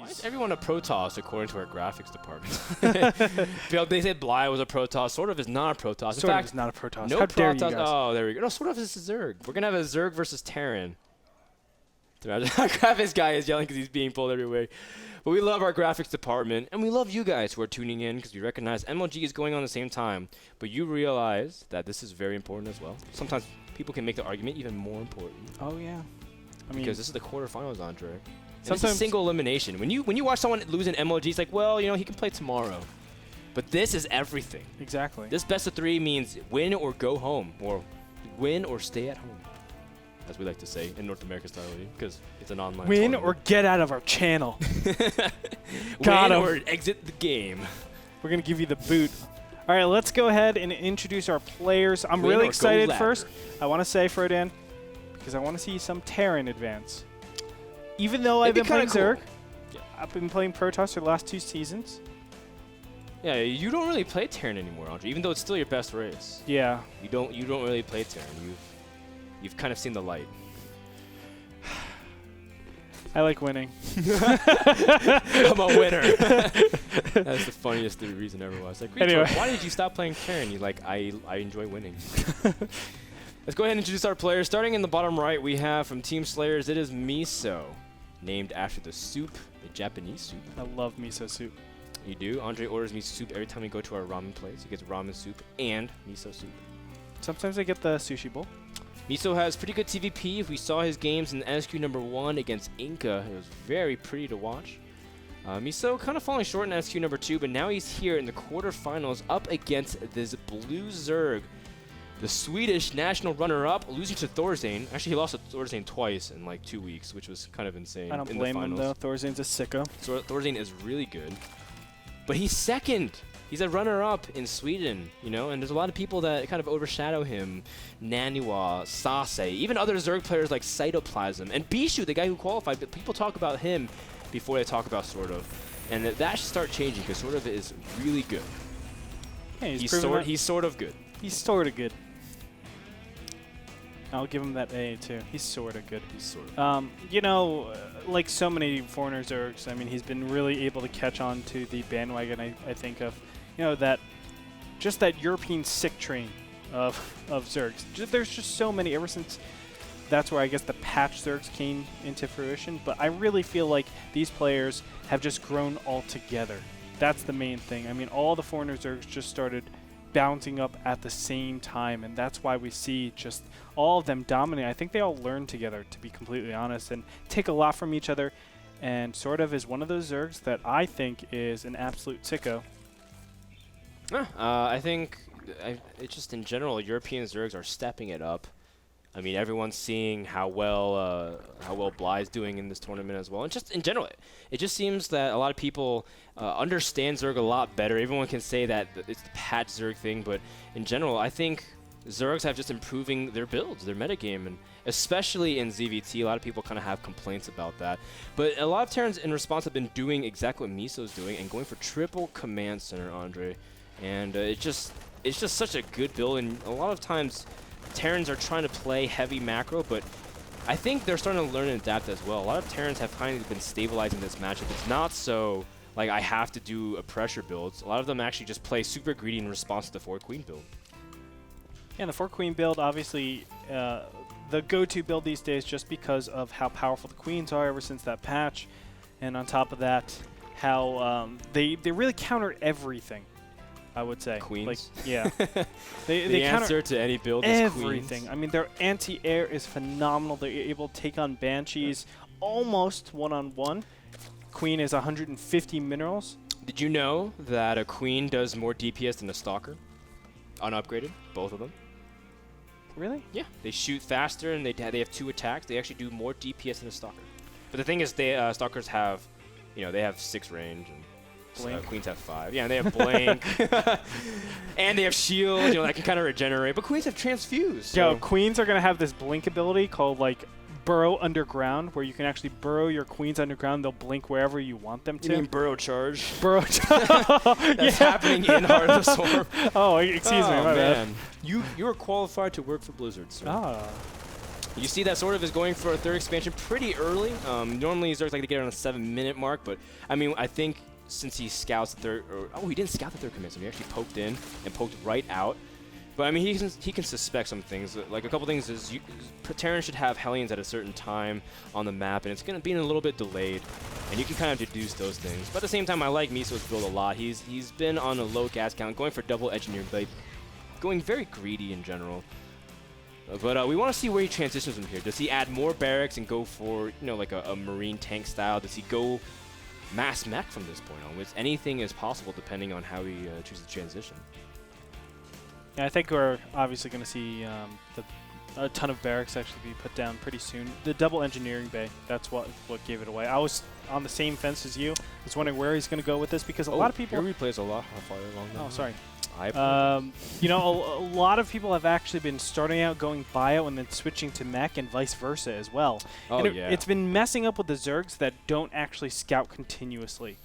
Why is everyone a Protoss according to our graphics department? They said Bly was a Protoss. Sort of is not a Protoss. Sort of is not a Protoss. No How dare Protoss. you guys? Oh, there we go. No, sort of is a Zerg. We're going to have a Zerg versus Terran. Our graphics guy is yelling because he's being pulled every way. But we love our graphics department, and we love you guys who are tuning in because we recognize MLG is going on at the same time. But you realize that this is very important as well. Sometimes people can make the argument even more important. Oh, yeah. I mean, because this is the quarterfinals, Andre. Sometimes it's a single elimination. When you watch someone lose an MLG, it's like, well, you know, he can play tomorrow. But this is everything. Exactly. This best of 3 means win or go home, or win or stay at home, as we like to say in North America style, because it's an online win tournament. or get out of our channel. Win or exit the game. We're going to give you the boot. All right, let's go ahead and introduce our players. I'm really excited first. I want to say, Frodan, because I want to see some Terran advance. Even though I've been playing Zerg, I've been playing Protoss for the last 2 seasons. Yeah, you don't really play Terran anymore, Andre, even though it's still your best race. Yeah. You don't really play Terran. You've kind of seen the light. I like winning. I'm a winner. That's the funniest reason ever was. Like, anyway. Why did you stop playing Terran? You're like, I enjoy winning. Let's go ahead and introduce our players. Starting in the bottom right, we have from Team Slayers, it is Miso, named after the soup, the Japanese soup. I love miso soup. You do? Andre orders miso soup every time we go to our ramen place. He gets ramen soup and miso soup. Sometimes I get the sushi bowl. Miso has pretty good TVP. If we saw his games in SQ #1 against Inca, it was very pretty to watch. Miso kind of falling short in SQ #2, but now he's here in the quarterfinals up against this blue Zerg, the Swedish national runner-up, losing to Thorzane. Actually, he lost to Thorzane twice in like 2 weeks, which was kind of insane. I don't blame him, though. Thorzane's a sicko. So Thorzane is really good. But he's second. He's a runner-up in Sweden, you know, and there's a lot of people that kind of overshadow him. Naniwa, Sase, even other Zerg players like Cytoplasm, and Bishu, the guy who qualified, but people talk about him before they talk about Sortof. And that should start changing because Sortof is really good. Yeah, he's sort of good. He's sort of good. I'll give him that A, too. He's sort of good. He's sort of you know, like so many foreigner Zergs, I mean, he's been really able to catch on to the bandwagon, I think, of, you know, that European sick train of Zergs. There's just so many ever since that's where I guess the patch Zergs came into fruition. But I really feel like these players have just grown all together. That's the main thing. I mean, all the foreigner Zergs just started bouncing up at the same time, and that's why we see just all of them dominate. I think they all learn together, to be completely honest, and take a lot from each other. And sort of is one of those Zergs that I think is an absolute sicko. I think it's just in general, European Zergs are stepping it up. I mean, everyone's seeing how well Bly's doing in this tournament as well. And just in general, it just seems that a lot of people understand Zerg a lot better. Everyone can say that it's the patch Zerg thing, but in general, I think Zergs have just improving their builds, their metagame, and especially in ZVT, a lot of people kind of have complaints about that. But a lot of Terrans in response have been doing exactly what Miso's doing and going for triple command center, Andre. And it's just such a good build, and a lot of times Terrans are trying to play heavy macro, but I think they're starting to learn and adapt as well. A lot of Terrans have kind of been stabilizing this matchup. It's not so like I have to do a pressure build. A lot of them actually just play super greedy in response to the 4 Queen build. Yeah, the 4 Queen build, obviously the go-to build these days just because of how powerful the Queens are ever since that patch. And on top of that, how they really counter everything. I would say. Queens? Like, yeah. The answer to any build is everything. Queens. I mean, their anti-air is phenomenal. They're able to take on Banshees almost one-on-one. Queen is 150 minerals. Did you know that a Queen does more DPS than a Stalker? Unupgraded, both of them. Really? Yeah. They shoot faster and they have 2 attacks. They actually do more DPS than a Stalker. But the thing is, Stalkers have, you know, they have 6 range. And Queens have 5. Yeah, and they have Blank. And they have Shield, you know, that can kind of regenerate. But Queens have Transfuse. Yo, Queens are going to have this Blink ability called, like, Burrow Underground, where you can actually burrow your Queens underground. They'll blink wherever you want them to. You mean Burrow Charge? Burrow Charge. That's happening in Heart of the Swarm. Oh, excuse me. My bad. You are qualified to work for Blizzard, sir. Ah. You see that Sortof is going for a third expansion pretty early. Normally Zerg's like to get around a 7-minute mark, but I mean, I think since he scouts the third, he didn't scout the third command, so he actually poked in and poked right out. But I mean, he can suspect some things. Like a couple things is Terran should have Hellions at a certain time on the map, and it's going to be a little bit delayed, and you can kind of deduce those things. But at the same time, I like Miso's build a lot. He's been on a low gas count, going for double engineered blade, going very greedy in general. But we want to see where he transitions from here. Does he add more barracks and go for like a marine tank style? Does he go mass mech from this point on? Which anything is possible depending on how he chooses to transition. Yeah, I think we're obviously going to see a ton of barracks actually be put down pretty soon. The double engineering bay, that's what gave it away. I was on the same fence as you. I was wondering where he's going to go with this because a lot of people... Your replay's a lot farther along. Oh, sorry. A lot of people have actually been starting out going bio and then switching to mech and vice versa as well. Oh, and yeah. It's been messing up with the Zergs that don't actually scout continuously.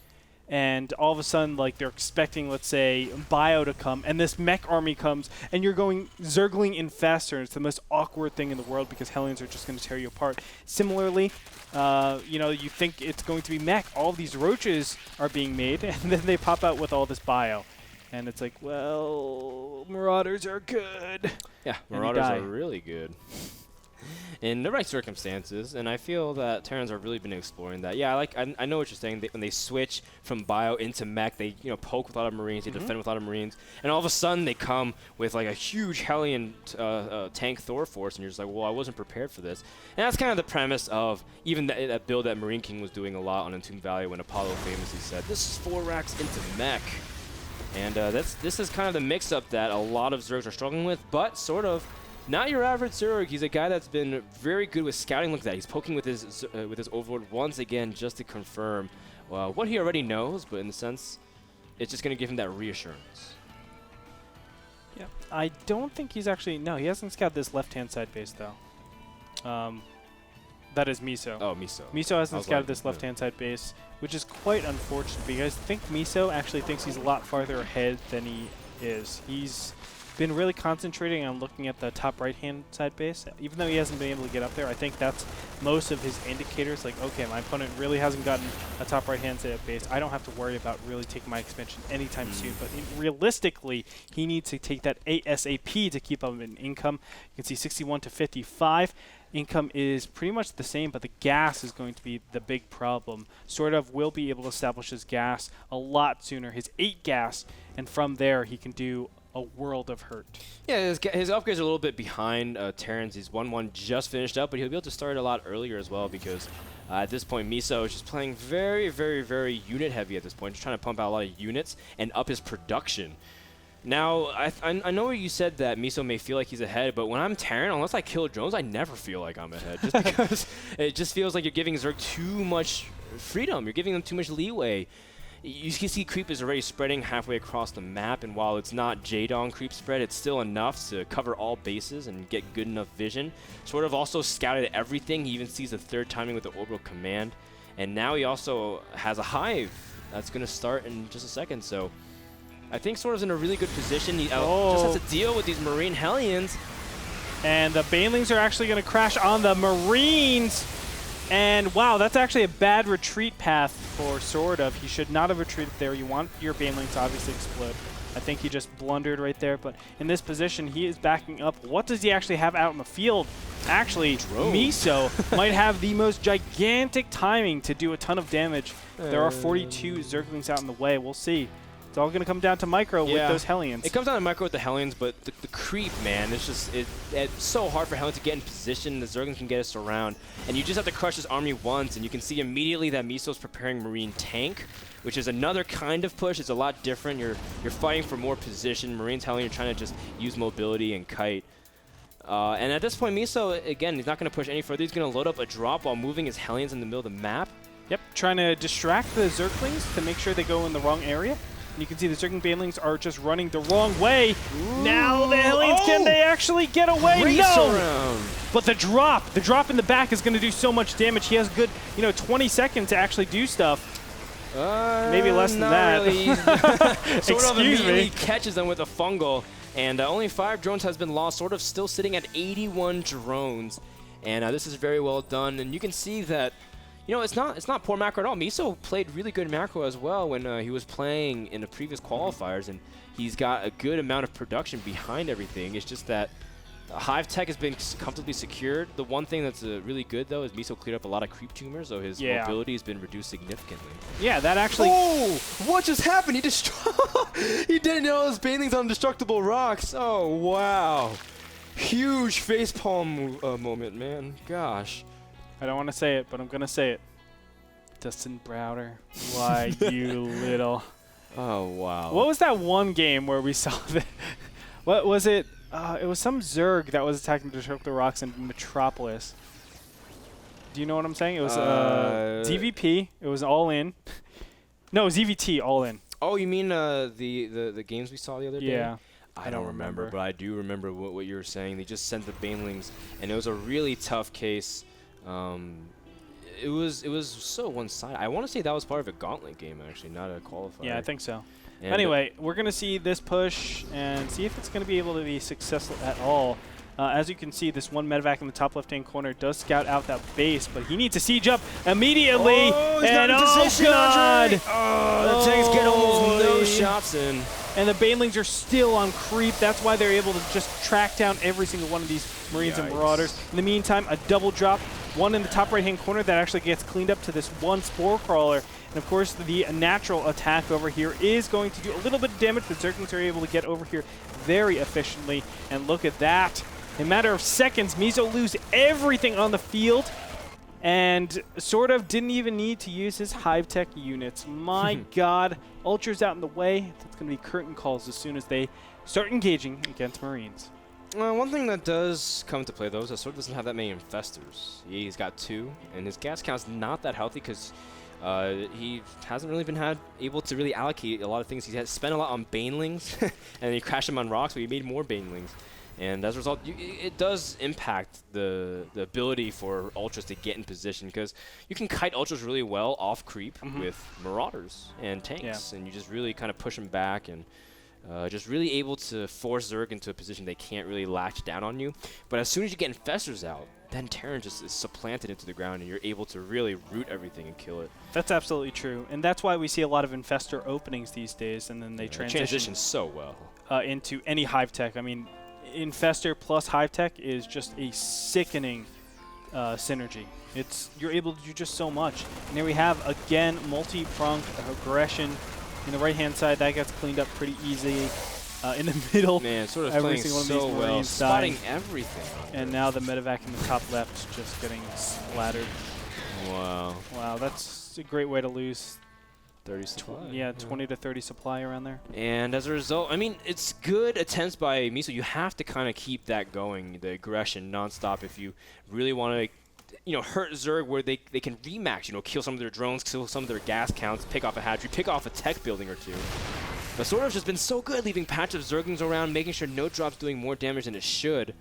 And all of a sudden, like, they're expecting, let's say, bio to come, and this mech army comes, and you're going Zergling in faster, and it's the most awkward thing in the world because Hellions are just going to tear you apart. Similarly, you think it's going to be mech. All of these roaches are being made, and then they pop out with all this bio. And it's like, well, Marauders are good. Yeah, Marauders are really good. In the right circumstances, and I feel that Terrans have really been exploring that. Yeah, I know what you're saying. When they switch from bio into mech, they poke with a lot of Marines, they defend with a lot of Marines, and all of a sudden they come with like a huge Hellion tank Thor force, and you're just like, well, I wasn't prepared for this. And that's kind of the premise of even that build that Marine King was doing a lot on Entombed Valley when Apollo famously said, "This is 4 racks into mech." And this is kind of the mix-up that a lot of Zergs are struggling with, but sort of. Not your average Zerg. He's a guy that's been very good with scouting. Look at that. He's poking with his Overlord once again just to confirm what he already knows, but in the sense, it's just going to give him that reassurance. Yeah, I don't think he's actually... No, he hasn't scouted this left-hand side base, though. That is Miso. Oh, Miso. Miso hasn't scouted this left-hand side base, which is quite unfortunate because I think Miso actually thinks he's a lot farther ahead than he is. He's been really concentrating on looking at the top right-hand side base. Even though he hasn't been able to get up there, I think that's most of his indicators. Like, okay, my opponent really hasn't gotten a top right-hand side base. I don't have to worry about really taking my expansion anytime soon. But realistically, he needs to take that ASAP to keep up in income. You can see 61 to 55. Income is pretty much the same, but the gas is going to be the big problem. Sortof will be able to establish his gas a lot sooner. His 8 gas, and from there he can do a world of hurt. Yeah, his upgrades are a little bit behind Terran's. He's 1-1 just finished up, but he'll be able to start a lot earlier as well because at this point Miso is just playing very, very, very unit heavy at this point, just trying to pump out a lot of units and up his production. Now, I know you said that Miso may feel like he's ahead, but when I'm Terran, unless I kill drones, I never feel like I'm ahead. Just because it just feels like you're giving Zerg too much freedom. You're giving them too much leeway. You can see creep is already spreading halfway across the map, and while it's not J-Dong creep spread, it's still enough to cover all bases and get good enough vision. Sortof also scouted everything. He even sees the third timing with the orbital command. And now he also has a hive that's going to start in just a second. So I think Sortof's in a really good position. He just has to deal with these Marine Hellions. And the Banelings are actually going to crash on the Marines. And wow, that's actually a bad retreat path for Sortof. He should not have retreated there. You want your Banelings to obviously explode. I think he just blundered right there, but in this position, he is backing up. What does he actually have out in the field? Actually, Miso might have the most gigantic timing to do a ton of damage. There are 42 Zerglings out in the way. We'll see. It's all going to come down to micro with those Hellions. It comes down to micro with the Hellions, but the creep, man, it's just it's so hard for Hellions to get in position. The Zerglings can get us around, and you just have to crush his army once, and you can see immediately that Miso's preparing Marine Tank, which is another kind of push. It's a lot different. You're fighting for more position. Marines Hellion, you're trying to just use mobility and kite. And at this point, Miso, again, he's not going to push any further. He's going to load up a drop while moving his Hellions in the middle of the map. Yep, trying to distract the Zerglings to make sure they go in the wrong area. And you can see the Zergling Banelings are just running the wrong way. Ooh. Now the Hellions, can they actually get away? Race no! Around. But the drop in the back is going to do so much damage. He has good, 20 seconds to actually do stuff. Maybe less than that. Really. Sortof immediately me. catches them with a fungal, and only 5 drones has been lost. Sortof still sitting at 81 drones. And this is very well done. And you can see that, you know, it's not poor macro at all. Miso played really good macro as well when he was playing in the previous qualifiers, and he's got a good amount of production behind everything. It's just that Hive Tech has been comfortably secured. The one thing that's really good, though, is Miso cleared up a lot of creep tumors, so his mobility has been reduced significantly. Yeah, that actually... Oh! What just happened? He didn't know his banelings on destructible rocks. Oh, wow. Huge facepalm moment, man. Gosh. I don't want to say it, but I'm going to say it. Dustin Browder. Why, you little... Oh, wow. What was that one game where we saw that? What was it? It was some Zerg that was attacking the destructible rocks in Metropolis. Do you know what I'm saying? It was DVP. It was all in. No, ZVT, all in. Oh, you mean the games we saw the other day? Yeah. I don't remember, but I do remember what you were saying. They just sent the banelings, and it was a really tough case. It was so one-sided. I want to say that was part of a gauntlet game, actually, not a qualifier. Yeah, I think so. And anyway, we're going to see this push and see if it's going to be able to be successful at all. As you can see, this one medevac in the top left-hand corner does scout out that base, but he needs to siege up immediately. Oh, he's and not in position, God! Oh, the tanks get almost no shots in. And the banelings are still on creep. That's why they're able to just track down every single one of these Marines and Marauders. In the meantime, a double drop, one in the top right-hand corner that actually gets cleaned up to this one Spore Crawler. And of course, the natural attack over here is going to do a little bit of damage. The Zerglings are able to get over here very efficiently. And look at that. In a matter of seconds, Miso lose everything on the field. And sort of didn't even need to use his Hive Tech units. My God, Ultra's out in the way. That's going to be curtain calls as soon as they start engaging against Marines. One thing that does come into play, though, is that Sortof doesn't have that many infestors. He's got 2, and his gas count's not that healthy because he hasn't really been able to really allocate a lot of things. He has spent a lot on banelings, and he crashed them on rocks, but he made more banelings. And as a result, it does impact the ability for Ultras to get in position, because you can kite Ultras really well off creep with Marauders and tanks, and you just really kind of push them back and just really able to force Zerg into a position they can't really latch down on you. But as soon as you get Infestors out, then Terran just is supplanted into the ground, and you're able to really root everything and kill it. That's absolutely true, and that's why we see a lot of Infestor openings these days, and then they transition so well into any Hive Tech. I mean, Infestor plus Hive Tech is just a sickening synergy. You're able to do just so much. And here we have, again, multi-pronged aggression. In the right-hand side, that gets cleaned up pretty easy. In the middle, man, sort of every playing single so one of these well, Marines spotting dying. everything. And now the medevac in the top left just getting splattered. Wow. Wow, that's a great way to lose 30 supply. Yeah, 20 to 30 supply around there. And as a result, I mean, it's good attempts by Miso. You have to kind of keep that going, the aggression nonstop, if you really want to, hurt Zerg where they can remax, kill some of their drones, kill some of their gas counts, pick off a hatchery, pick off a tech building or two. But Sortof's just been so good leaving patch of Zerglings around, making sure no drop's doing more damage than it should.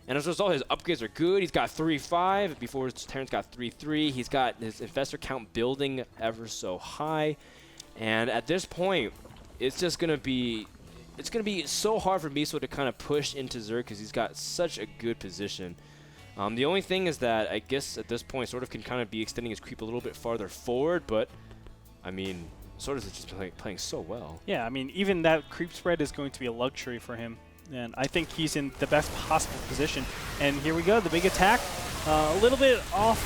And as a result, his upgrades are good. He's got 3-5. Before, Terran's got 3-3. He's got his infestor count building ever so high. And at this point, it's just going to be so hard for Miso to kind of push into Zerg because he's got such a good position. The only thing is that I guess at this point, Sortof can kind of be extending his creep a little bit farther forward. But, I mean, Sortof is just playing so well. Yeah, I mean, even that creep spread is going to be a luxury for him. And I think he's in the best possible position. And here we go, the big attack. A little bit off.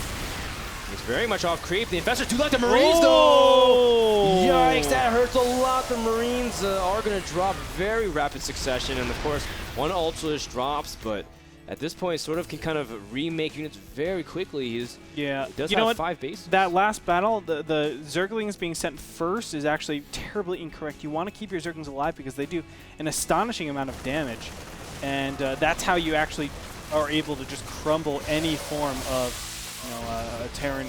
He's very much off creep. The Infestors do like the Marines, though! Yikes, that hurts a lot. The Marines are going to drop very rapid succession. And, of course, one Ultralish drops, but at this point, Sortof can kind of remake units very quickly. He does have 5 bases. That last battle, the Zerglings being sent first is actually terribly incorrect. You want to keep your Zerglings alive because they do an astonishing amount of damage. And that's how you actually are able to just crumble any form of Terran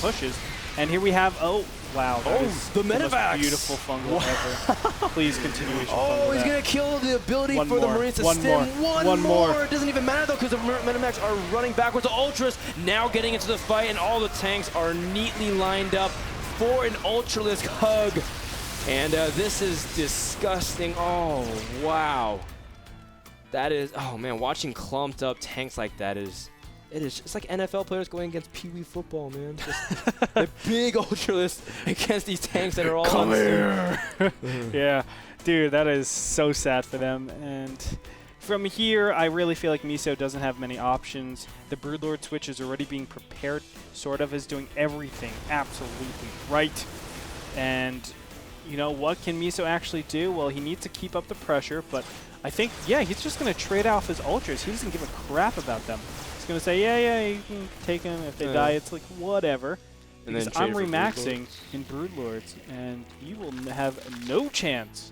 pushes. And here we have, oh, wow. That is the most medevacs. Beautiful fungal ever. Please continuation. Oh, he's going to kill the ability for the Marines to stim. One more. It doesn't even matter, though, because the medevacs are running backwards. The Ultras now getting into the fight, and all the tanks are neatly lined up for an Ultralisk hug. And this is disgusting. Oh, wow. That is, oh, man, watching clumped up tanks like that is It is. It's like NFL players going against Pee Wee football, man. Just the big ultralists against these tanks that are all. Come here. Yeah, dude, that is so sad for them. And from here, I really feel like Miso doesn't have many options. The Broodlord switch is already being prepared. Sortof is doing everything absolutely right. And you know, what can Miso actually do? Well, he needs to keep up the pressure, but I think, yeah, he's just going to trade off his ultras. He doesn't give a crap about them. He's going to say, yeah, you can take them. If they die, it's like, whatever. And because then I'm remaxing in Broodlords, and you will have no chance.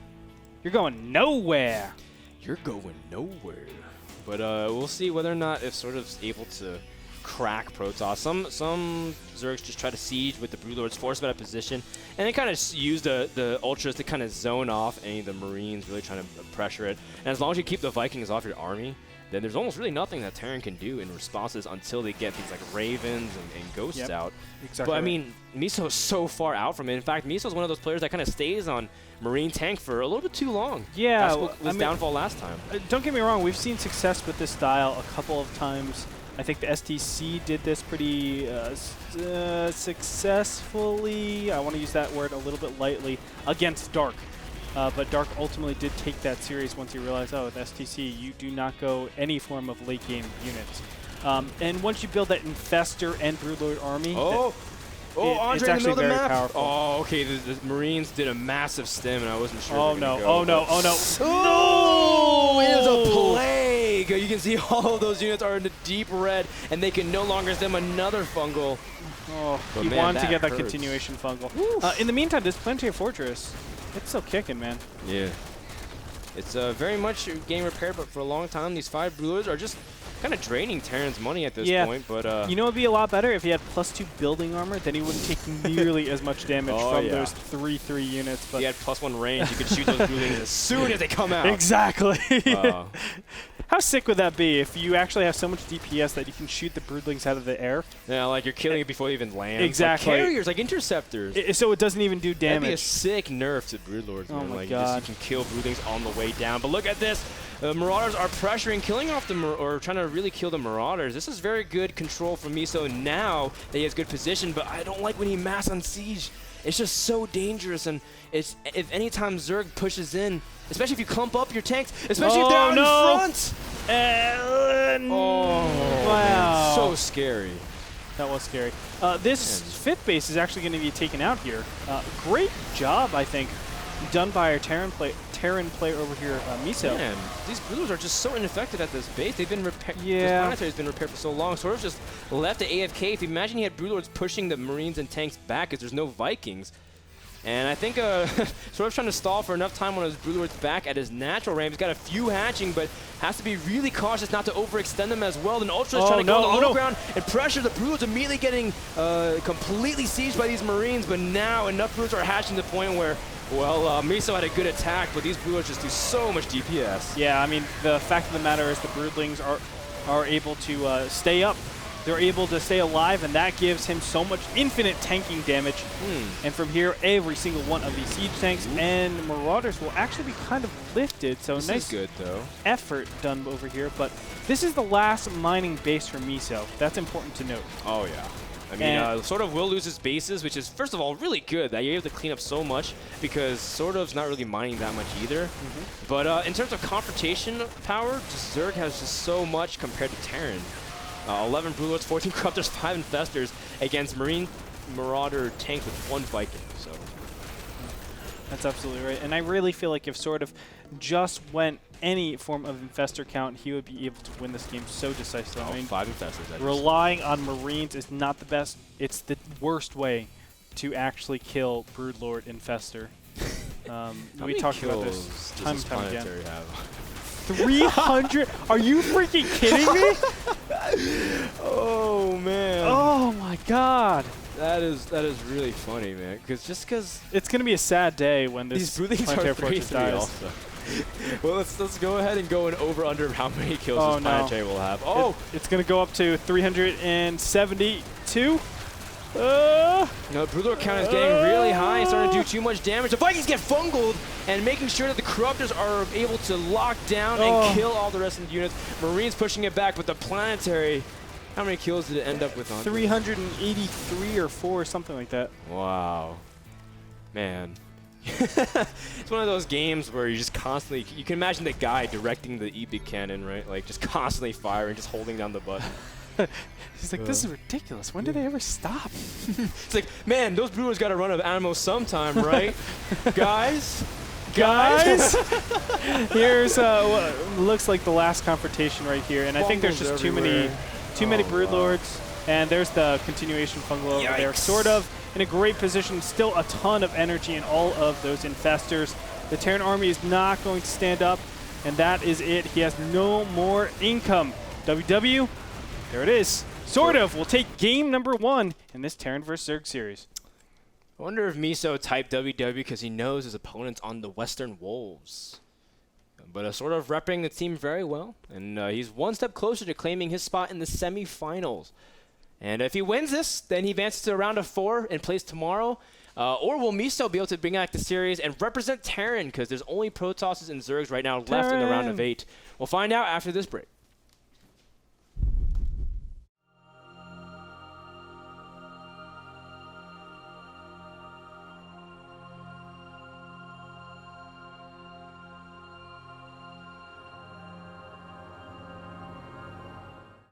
You're going nowhere. You're going nowhere. But we'll see whether or not if Sortof's able to crack Protoss. Some Zergs just try to siege with the Broodlords, force them out of position, and they kind of use the Ultras to kind of zone off any of the Marines really trying to pressure it. And as long as you keep the Vikings off your army, then there's almost really nothing that Terran can do in responses until they get things like Ravens and Ghosts out. Exactly. But I mean, Miso is so far out from it. In fact, Miso is one of those players that kind of stays on Marine tank for a little bit too long. Yeah, that's what was downfall last time. Don't get me wrong, we've seen success with this style a couple of times. I think the STC did this pretty successfully. I want to use that word a little bit lightly against Dark. But Dark ultimately did take that series once he realized, oh, with STC, you do not go any form of late game units. And once you build that Infestor and Broodlord army, Andre it's actually very powerful. Oh, okay. The Marines did a massive stim, and I wasn't sure. Oh no! Oh no! Oh no! Oh, it is a plague. You can see all of those units are in the deep red, and they can no longer stem another fungal. Oh, but he man, wanted to get that hurts. continuation fungal. In the meantime, this Planetary Fortress, it's still kicking, man. Yeah. It's very much game repair, but for a long time, these 5 Broodlords are just kind of draining Terran's money at this point. But you know, it'd be a lot better if he had +2 building armor. Then he wouldn't take nearly as much damage from those 3/3 units. But he had +1 range. You could shoot those Broodlings as soon as they come out. Exactly. How sick would that be if you actually have so much DPS that you can shoot the Broodlings out of the air? Yeah, like you're killing it before it even lands. Exactly. Like carriers, like interceptors. So it doesn't even do damage. That'd be a sick nerf to Broodlords. Oh man. my like god. You can kill Broodlings on the way down. But look at this. Marauders are pressuring, killing off the or trying to really kill the Marauders. This is very good control from Miso now that he has good position, but I don't like when he mass on siege. It's just so dangerous, and it's if any time Zerg pushes in, especially if you clump up your tanks, especially if they're out in front. Wow. Man, so scary. That was scary. This 5th base is actually going to be taken out here. Great job, I think, done by our Terran player over here, Miso. Man, these Broodlords are just so ineffective at this base. They've been repaired. Yeah. This planetary's been repaired for so long. Sort of just left the AFK. If you imagine he had Broodlords pushing the Marines and tanks back because there's no Vikings. And I think sort of trying to stall for enough time on his Broodlords back at his natural ramp. He's got a few hatching, but has to be really cautious not to overextend them as well. Then Ultra is trying to go on the low ground and pressure. The Broodlords immediately getting completely sieged by these Marines, but now enough Broodlords are hatching to the point where, well, Miso had a good attack, but these Broodlords just do so much DPS. Yeah, I mean, the fact of the matter is the Broodlings are able to stay up. They're able to stay alive, and that gives him so much infinite tanking damage. And from here, every single one of these siege tanks and Marauders will actually be kind of lifted. So this nice is good, though. Effort done over here. But this is the last mining base for Miso. That's important to note. Oh, yeah. I mean, Sort of will lose his bases, which is, first of all, really good that you're able to clean up so much because Sort of's not really mining that much either. But in terms of confrontation power, just Zerg has just so much compared to Terran. 11 Broodlords, 14 Corruptors, 5 Infestors against Marauder tanks with 1 Viking. So that's absolutely right. And I really feel like if Sort of just went any form of Infestor count, he would be able to win this game so decisively. I mean, 5 Infestors. Relying on Marines is not the best. It's the worst way to actually kill Broodlord Infestor. We talked about this time and time again. 300? Are you freaking kidding me? Oh man. Oh my god. That is really funny, man. Because it's gonna be a sad day when this Planetary Fortress dies. Well, let's go ahead and go in over under how many kills this Planetary will have. Oh, it's gonna go up to 372. No, Broodlord count is getting really high, starting to do too much damage. The Vikings get fungled, and making sure that the Corruptors are able to lock down and kill all the rest of the units. Marines pushing it back, but the Planetary How many kills did it end up with? 383 or 4, something like that. Wow. Man. It's one of those games where you just constantly, you can imagine the guy directing the E-Big cannon, right? Like just constantly firing, just holding down the button. He's like, this is ridiculous. When do they ever stop? It's like, man, those brewers got to run out of ammo sometime, right? Guys? Here's what looks like the last confrontation right here, and I think there's just too many broodlords. And there's the continuation fungal over there. Sortof in a great position, still a ton of energy in all of those infestors. The Terran army is not going to stand up, and that is it. He has no more income. WW, there it is. Sortof will take game number 1 in this Terran vs. Zerg series. I wonder if Miso typed WW because he knows his opponent's on the Western Wolves. But sort of repping the team very well, and he's one step closer to claiming his spot in the semifinals. And if he wins this, then he advances to a round of 4 and plays tomorrow. Or will Miso be able to bring back the series and represent Terran? Because there's only Protosses and Zergs right now left in the round of 8. We'll find out after this break.